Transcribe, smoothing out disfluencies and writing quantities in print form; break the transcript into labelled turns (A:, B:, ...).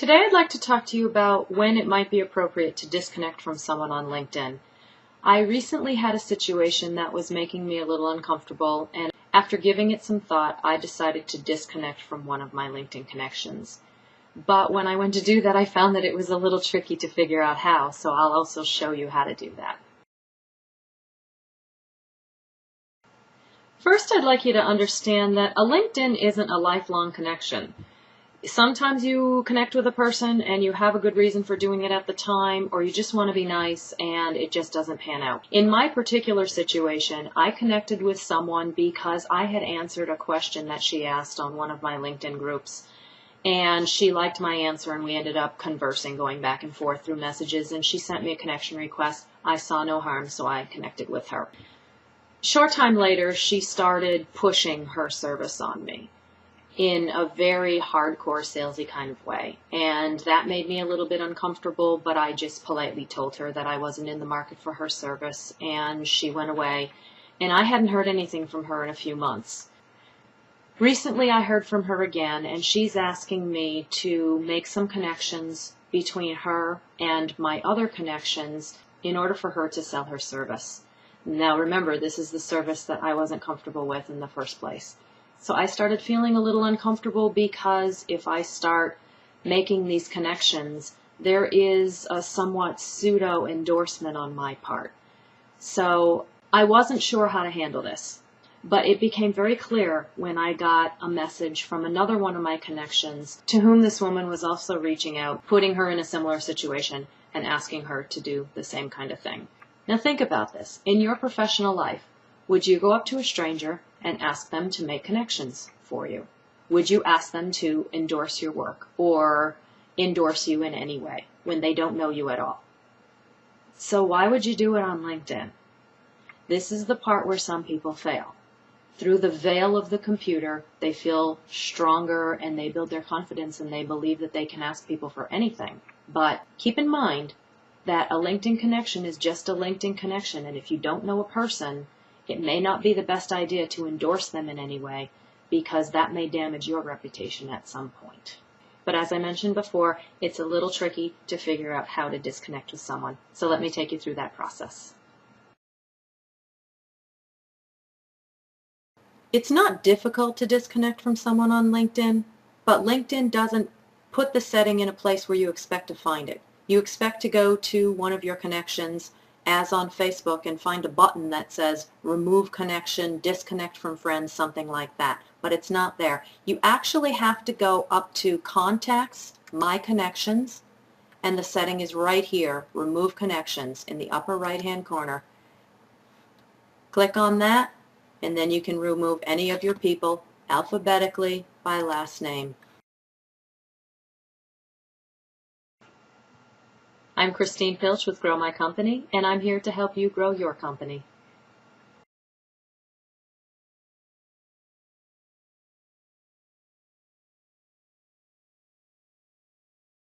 A: Today I'd like to talk to you about when it might be appropriate to disconnect from someone on LinkedIn. I recently had a situation that was making me a little uncomfortable, and after giving it some thought, I decided to disconnect from one of my LinkedIn connections. But when I went to do that, I found that it was a little tricky to figure out how, so I'll also show you how to do that. First, I'd like you to understand that a LinkedIn isn't a lifelong connection. Sometimes you connect with a person and you have a good reason for doing it at the time, or you just want to be nice and it just doesn't pan out. In my particular situation, I connected with someone because I had answered a question that she asked on one of my LinkedIn groups, and she liked my answer and we ended up conversing, going back and forth through messages, and she sent me a connection request. I saw no harm, so I connected with her. Short time later, she started pushing her service on me in a very hardcore salesy kind of way. And that made me a little bit uncomfortable, but I just politely told her that I wasn't in the market for her service, and she went away. And I hadn't heard anything from her in a few months. Recently I heard from her again, and she's asking me to make some connections between her and my other connections in order for her to sell her service. Now remember, this is the service that I wasn't comfortable with in the first place. So I started feeling a little uncomfortable because if I start making these connections, there is a somewhat pseudo endorsement on my part. So I wasn't sure how to handle this, but it became very clear when I got a message from another one of my connections to whom this woman was also reaching out, putting her in a similar situation and asking her to do the same kind of thing. Now think about this. In your professional life, would you go up to a stranger and ask them to make connections for you? Would you ask them to endorse your work or endorse you in any way when they don't know you at all? So why would you do it on LinkedIn? This is the part where some people fail. Through the veil of the computer, they feel stronger and they build their confidence and they believe that they can ask people for anything. But keep in mind that a LinkedIn connection is just a LinkedIn connection, and if you don't know a person, it may not be the best idea to endorse them in any way, because that may damage your reputation at some point. But as I mentioned before, it's a little tricky to figure out how to disconnect with someone. So let me take you through that process. It's not difficult to disconnect from someone on LinkedIn, but LinkedIn doesn't put the setting in a place where you expect to find it. You expect to go to one of your connections, as on Facebook, and find a button that says remove connection, disconnect from friends, something like that. But it's not there. You actually have to go up to Contacts, My Connections, and the setting is right here, Remove Connections, in the upper right-hand corner. Click on that, and then you can remove any of your people alphabetically by last name. I'm Christine Pilch with Grow My Company, and I'm here to help you grow your company.